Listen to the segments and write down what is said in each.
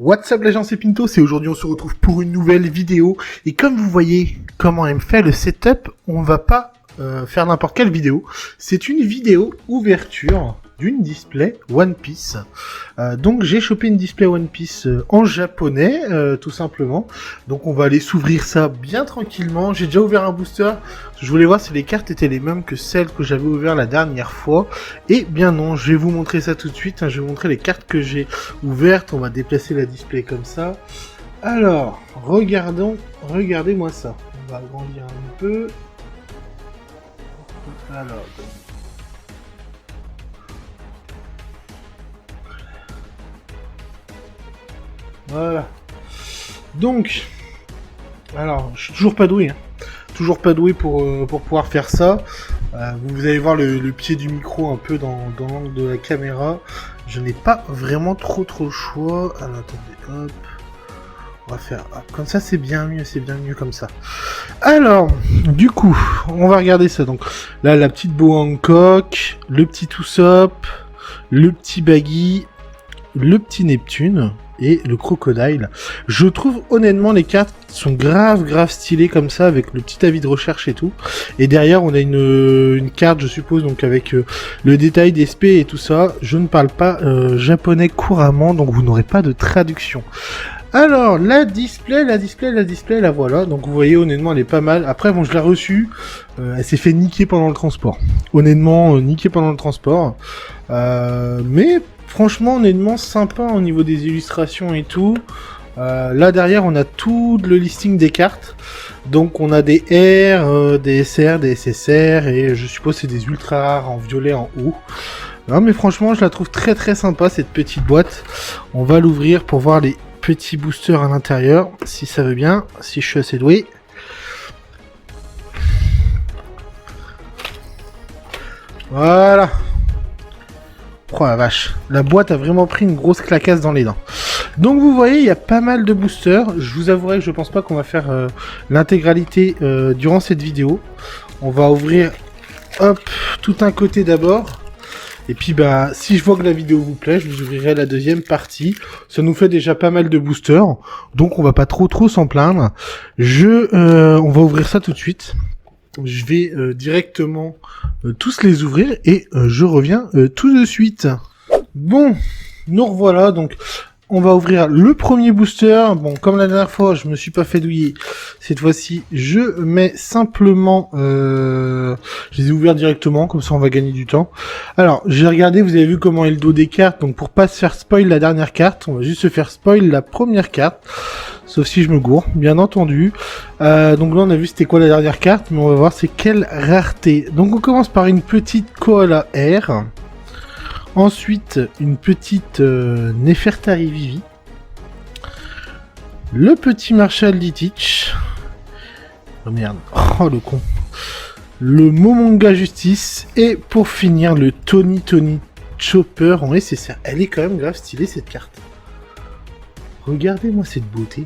What's up l'agence Pinto, c'est aujourd'hui on se retrouve pour une nouvelle vidéo et comme vous voyez comment elle me fait le setup, on va pas faire n'importe quelle vidéo, c'est une vidéo ouverture d'une display One Piece. Donc j'ai chopé une display One Piece en japonais tout simplement, donc on va aller s'ouvrir ça bien tranquillement. J'ai déjà ouvert un booster, je voulais voir si les cartes étaient les mêmes que celles que j'avais ouvert la dernière fois, et bien non, je vais vous montrer ça tout de suite, je vais vous montrer les cartes que j'ai ouvertes. On va déplacer la display comme ça. Alors, regardez-moi ça, on va agrandir un peu. Alors, voilà. Donc, alors, je suis toujours pas doué, toujours pas doué pour pouvoir faire ça. Vous allez voir le pied du micro un peu dans l'angle de la caméra. Je n'ai pas vraiment trop le choix. Alors, attendez, hop. On va faire hop, comme ça, c'est bien mieux comme ça. Alors, du coup, on va regarder ça. Donc, là, la petite Boa Hancock, le petit Usopp, le petit Baggy, le petit Neptune et le Crocodile. Je trouve honnêtement les cartes sont grave stylées comme ça, avec le petit avis de recherche et tout. Et derrière on a une carte, je suppose, donc avec le détail des SP et tout ça. Je ne parle pas japonais couramment, donc vous n'aurez pas de traduction. Alors, la display, la voilà. Donc vous voyez, honnêtement, elle est pas mal. Après, bon, je l'ai reçue. Elle s'est fait niquer pendant le transport. Honnêtement, niquer pendant le transport. Mais franchement, honnêtement, sympa au niveau des illustrations et tout. Là, derrière, on a tout le listing des cartes. Donc, on a des R, des SR, des SSR. Et je suppose que c'est des ultra rares en violet en haut. Non, mais franchement, je la trouve très sympa, cette petite boîte. On va l'ouvrir pour voir les petits boosters à l'intérieur, si ça veut bien, si je suis assez doué. Voilà. Oh la vache, la boîte a vraiment pris une grosse clacasse dans les dents. Donc vous voyez, il y a pas mal de boosters. Je vous avouerai que je pense pas qu'on va faire l'intégralité durant cette vidéo. On va ouvrir, hop, tout un côté d'abord. Et puis bah si je vois que la vidéo vous plaît, je vous ouvrirai la deuxième partie. Ça nous fait déjà pas mal de boosters, donc on va pas trop s'en plaindre. On va ouvrir ça tout de suite. Je vais directement tous les ouvrir et je reviens tout de suite. Bon, nous revoilà, donc on va ouvrir le premier booster. Bon, comme la dernière fois, je me suis pas fait douiller. Cette fois-ci, je mets simplement... je les ai ouverts directement, comme ça on va gagner du temps. Alors, j'ai regardé, vous avez vu comment est le dos des cartes. Donc pour pas se faire spoil la dernière carte, on va juste se faire spoil la première carte. Sauf si je me gourre, bien entendu. Donc là, on a vu c'était quoi la dernière carte, mais on va voir c'est quelle rareté. Donc on commence par une petite Koala R. Ensuite, une petite Nefertari Vivi. Le petit Marshall Ditich. Oh merde. Oh le con. Le Momonga Justice. Et pour finir, le Tony Chopper en SSR. Elle est quand même grave stylée cette carte. Regardez-moi cette beauté.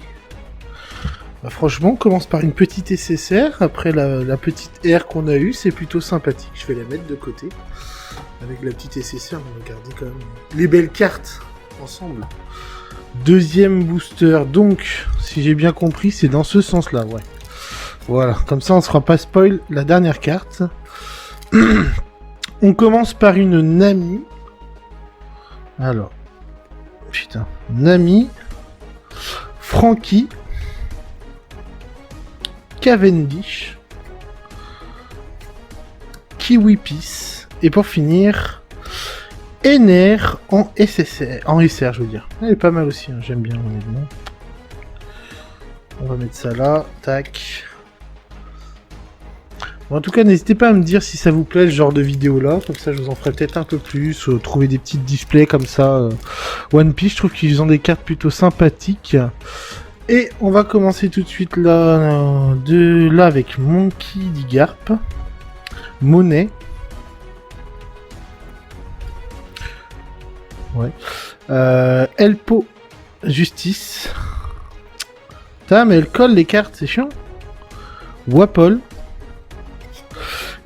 Bah, franchement, on commence par une petite SSR. Après la petite R qu'on a eue. C'est plutôt sympathique. Je vais la mettre de côté. Avec la petite SSR, on va garder quand même les belles cartes ensemble. Deuxième booster, donc, si j'ai bien compris, c'est dans ce sens-là, ouais. Voilà, comme ça on ne se fera pas spoil la dernière carte. On commence par une Nami. Alors, putain, Nami, Frankie, Cavendish, Kiwi Peace. Et pour finir, Ener en SSR, en SR je veux dire. Elle est pas mal aussi, j'aime bien honnêtement. On va mettre ça là, tac. Bon, en tout cas, n'hésitez pas à me dire si ça vous plaît ce genre de vidéo là, comme ça je vous en ferai peut-être un peu plus, trouver des petites displays comme ça. One Piece, je trouve qu'ils ont des cartes plutôt sympathiques. Et on va commencer tout de suite là, avec Monkey D. Garp, Monet. Ouais. Elpo Justice. Putain, mais elle colle les cartes, c'est chiant. Wapol.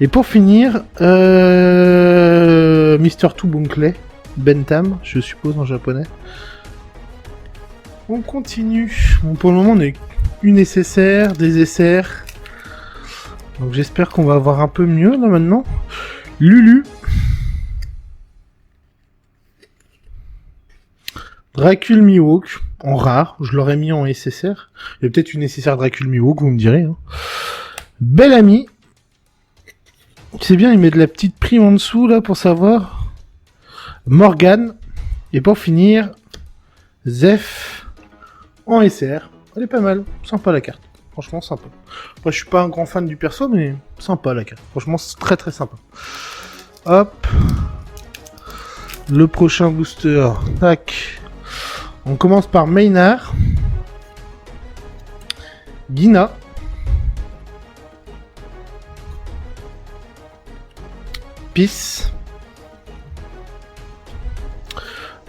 Et pour finir, Mr. Two Bunkley. Bentham, je suppose en japonais. On continue. Bon, pour le moment, on a une SSR, des SR. Donc j'espère qu'on va avoir un peu mieux là maintenant. Lulu. Dracul Mihawk, en rare. Je l'aurais mis en SSR. Il y a peut-être une SSR Dracul Mihawk, vous me direz. Hein. Belle amie. C'est bien, il met de la petite prime en dessous là pour savoir. Morgane. Et pour finir, Zeph en SR. Elle est pas mal. Sympa la carte. Franchement, sympa. Moi, je suis pas un grand fan du perso, mais sympa la carte. Franchement, c'est très très sympa. Hop. Le prochain booster. Tac. On commence par Maynard. Gina. Peace.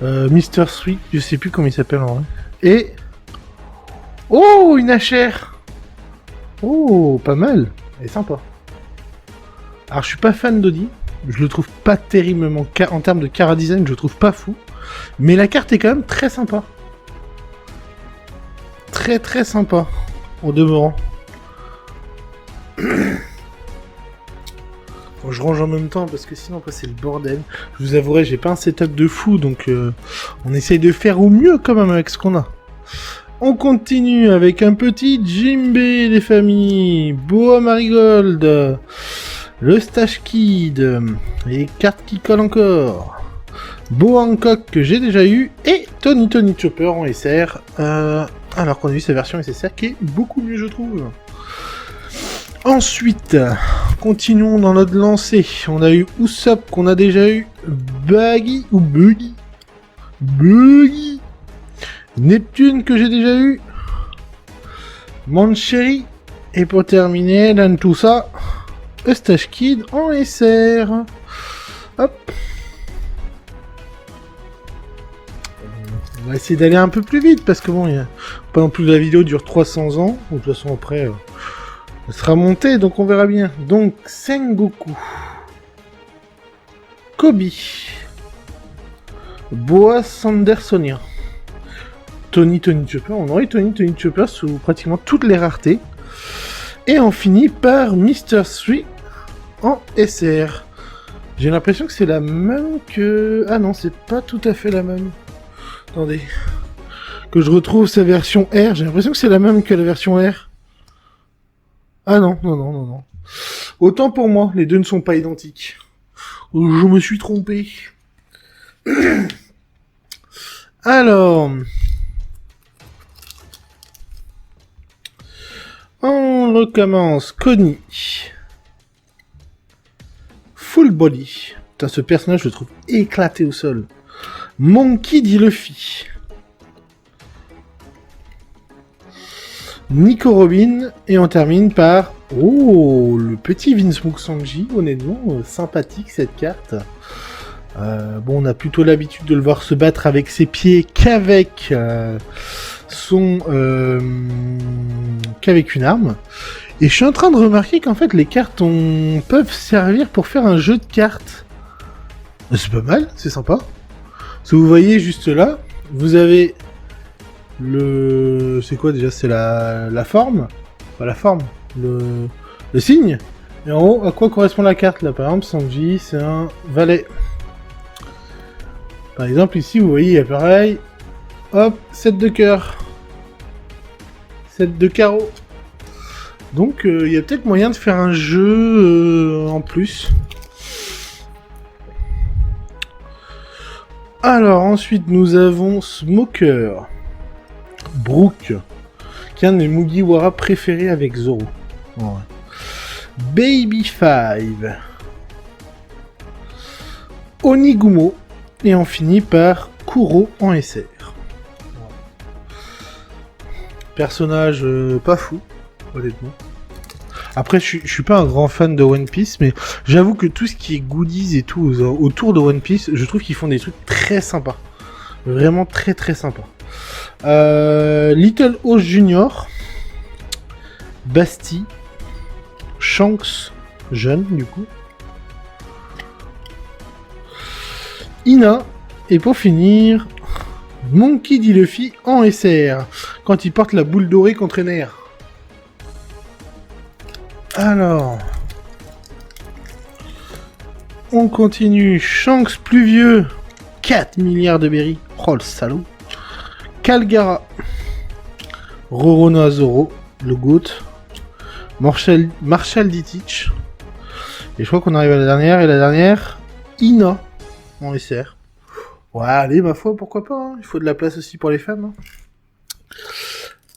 Mr. Sweet, je sais plus comment il s'appelle en vrai. Et... Oh, une HR. Oh, pas mal. Elle est sympa. Alors, je suis pas fan d'Audi. Je le trouve pas terriblement... En termes de cara design, je le trouve pas fou. Mais la carte est quand même très sympa. Très très sympa. En demeurant. Bon, je range en même temps parce que sinon après c'est le bordel. Je vous avouerai, j'ai pas un setup de fou, donc on essaye de faire au mieux quand même avec ce qu'on a. On continue avec un petit Jimbe les familles, Boa Marigold, le Stash Kid, les cartes qui collent encore, Boa Hancock que j'ai déjà eu, et Tony Chopper en SR, alors qu'on a vu sa version SSR qui est beaucoup mieux je trouve. Ensuite, continuons dans notre lancée. On a eu Usopp qu'on a déjà eu. Buggy ou Buggy. Buggy. Neptune que j'ai déjà eu. Mancherry. Et pour terminer, dans tout ça, Eustache Kid en SR. Hop. On va essayer d'aller un peu plus vite parce que bon, pas non plus la vidéo dure 300 ans. De toute façon après... Elle sera montée, donc on verra bien. Donc, Sengoku. Kobe. Boa Sandersonia. Tony Chopper. On aurait Tony Chopper sous pratiquement toutes les raretés. Et on finit par Mr. 3 en SR. J'ai l'impression que c'est la même que... Ah non, c'est pas tout à fait la même. Attendez. Que je retrouve sa version R. J'ai l'impression que c'est la même que la version R. Ah non. Autant pour moi, les deux ne sont pas identiques. Je me suis trompé. Alors... On recommence. Connie. Full Body. Putain, ce personnage, je le trouve éclaté au sol. Monkey D. Luffy. Nico Robin, et on termine par... Oh, le petit Vince Musanji, honnêtement, sympathique cette carte. Bon, on a plutôt l'habitude de le voir se battre avec ses pieds qu'avec qu'avec une arme. Et je suis en train de remarquer qu'en fait les cartes peuvent servir pour faire un jeu de cartes. C'est pas mal, c'est sympa. Si vous voyez juste là, vous avez... C'est quoi déjà? C'est la forme? Pas la forme, le signe. Et en haut, à quoi correspond la carte là? Par exemple, Sanji, c'est un valet. Par exemple, ici, vous voyez, il y a pareil. Hop, 7 de cœur. 7 de carreau. Donc, il y a peut-être moyen de faire un jeu en plus. Alors, ensuite, nous avons Smoker. Brook, qui est un de mes Mugiwara préférés avec Zoro. Ouais. Baby 5. Onigumo. Et on finit par Kuro en SR. Ouais. Personnage pas fou, honnêtement. Après, je suis pas un grand fan de One Piece, mais j'avoue que tout ce qui est goodies et tout autour de One Piece, je trouve qu'ils font des trucs très sympas. Vraiment très très sympas. Little House Junior, Basti, Shanks, jeune du coup, Ina, et pour finir, Monkey D. Luffy en SR, quand il porte la boule dorée contre Ener. Alors... On continue. Shanks pluvieux. 4 milliards de berries. Oh le salaud. Calgara. Roronoa Zoro. Le GOAT. Marshall D-Teach. Et je crois qu'on arrive à la dernière. Et la dernière, Ina. En SR. Ouais, allez, ma foi, pourquoi pas. Hein. Il faut de la place aussi pour les femmes.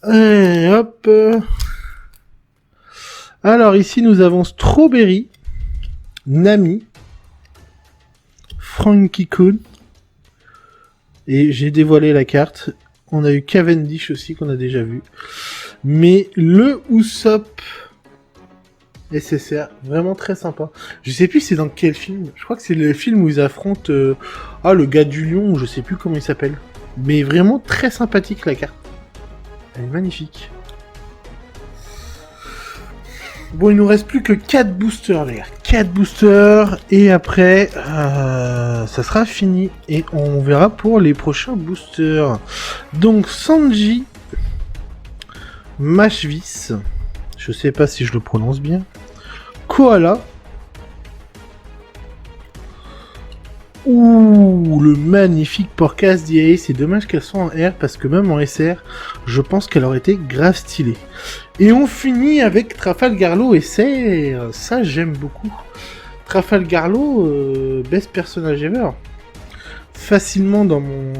Hein. Et hop. Alors ici, nous avons Strawberry. Nami. Frankie Kuhn. Et j'ai dévoilé la carte. On a eu Cavendish aussi qu'on a déjà vu. Mais le Usopp SSR, vraiment très sympa. Je sais plus c'est dans quel film. Je crois que c'est le film où ils affrontent le gars du lion, je sais plus comment il s'appelle. Mais vraiment très sympathique la carte. Elle est magnifique. Bon, il nous reste plus que 4 boosters, les gars. 4 boosters, et après, ça sera fini. Et on verra pour les prochains boosters. Donc, Sanji Mashvis. Je sais pas si je le prononce bien. Koala. Ouh, le magnifique Porcas d'IA. C'est dommage qu'elle soit en R, parce que même en SR, je pense qu'elle aurait été grave stylée. Et on finit avec Trafalgarlo SR. Ça, j'aime beaucoup. Trafalgarlo, best personnage ever. Facilement dans mon...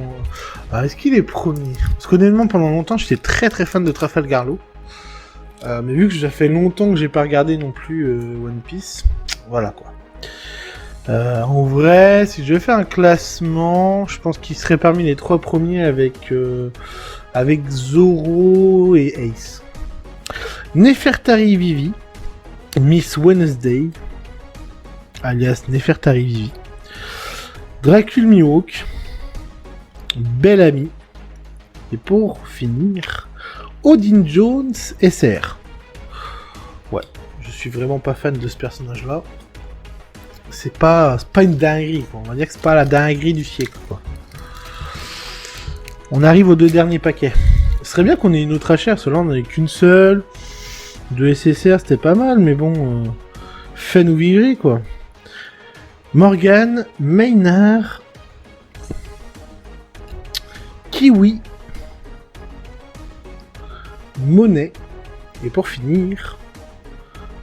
Ah, est-ce qu'il est premier? Parce qu'honnêtement, pendant longtemps, j'étais très très fan de Trafalgarlo. Mais vu que ça fait longtemps que j'ai pas regardé non plus One Piece, voilà quoi. En vrai, si je vais faire un classement, je pense qu'il serait parmi les 3 premiers avec Zoro et Ace. Nefertari Vivi, Miss Wednesday, alias Nefertari Vivi, Dracul Mihawk, Bellamy, et pour finir, Odin Jones SR. Ouais, je suis vraiment pas fan de ce personnage-là. C'est pas une dinguerie, quoi. On va dire que c'est pas la dinguerie du siècle, quoi. On arrive aux 2 derniers paquets. Ce serait bien qu'on ait une autre HR, cela on n'avait qu'une seule. 2 SSR, c'était pas mal, mais bon... Fait nous virer, quoi. Morgan, Maynard... Kiwi... Monet... Et pour finir...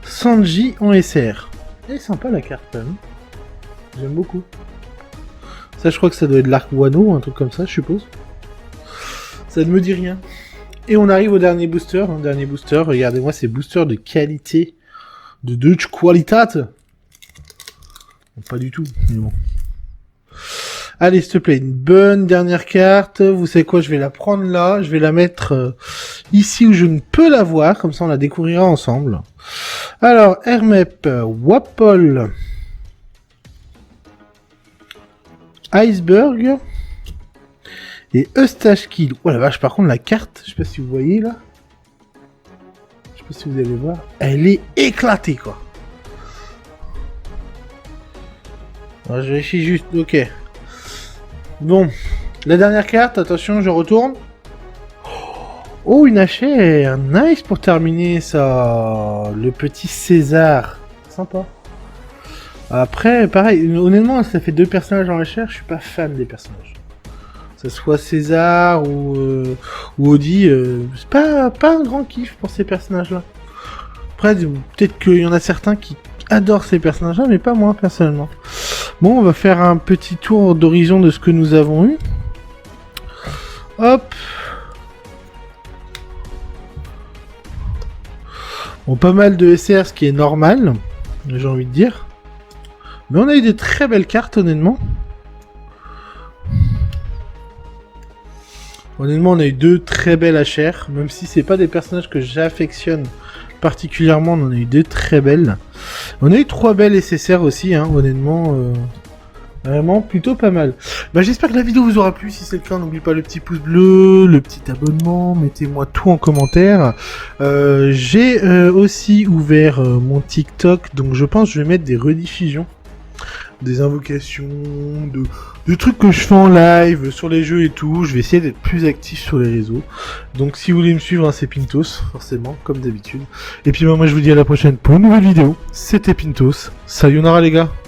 Sanji en SR. Elle est sympa la carte, quand même. J'aime beaucoup. Ça, je crois que ça doit être l'arc Wano, un truc comme ça, je suppose. Ça ne me dit rien. Et on arrive au dernier booster. Dernier booster, regardez-moi ces boosters de qualité. De Deutsche Qualität. Bon, pas du tout, mais bon. Allez, s'il te plaît, une bonne dernière carte. Vous savez quoi, je vais la prendre là. Je vais la mettre ici où je ne peux la voir. Comme ça, on la découvrira ensemble. Alors, Hermep, Wapol, Iceberg et Eustache Kid. Oh la vache, par contre, la carte, je sais pas si vous voyez là. Je sais pas si vous allez voir. Elle est éclatée, quoi. Alors, je vérifie juste. Ok. Bon. La dernière carte, attention, je retourne. Oh, une HR. Nice pour terminer ça. Le petit César. Sympa. Après, pareil, honnêtement, ça fait 2 personnages en HR, je suis pas fan des personnages. Que ce soit César ou Audi, c'est pas un grand kiff pour ces personnages-là. Après, peut-être qu'il y en a certains qui adorent ces personnages-là, mais pas moi, personnellement. Bon, on va faire un petit tour d'horizon de ce que nous avons eu. Hop. Bon, pas mal de SR, ce qui est normal, j'ai envie de dire. Mais on a eu des très belles cartes, honnêtement. Honnêtement, on a eu 2 très belles HR, même si c'est pas des personnages que j'affectionne particulièrement, on en a eu 2 très belles. On a eu 3 belles SSR aussi, hein, honnêtement. Vraiment plutôt pas mal. Bah, j'espère que la vidéo vous aura plu. Si c'est le cas, n'oubliez pas le petit pouce bleu, le petit abonnement, mettez-moi tout en commentaire. J'ai aussi ouvert mon TikTok, donc je pense que je vais mettre des rediffusions des invocations, de trucs que je fais en live, sur les jeux et tout. Je vais essayer d'être plus actif sur les réseaux. Donc si vous voulez me suivre, hein, c'est Pintos, forcément, comme d'habitude. Et puis moi je vous dis à la prochaine pour une nouvelle vidéo. C'était Pintos. Sayonara les gars.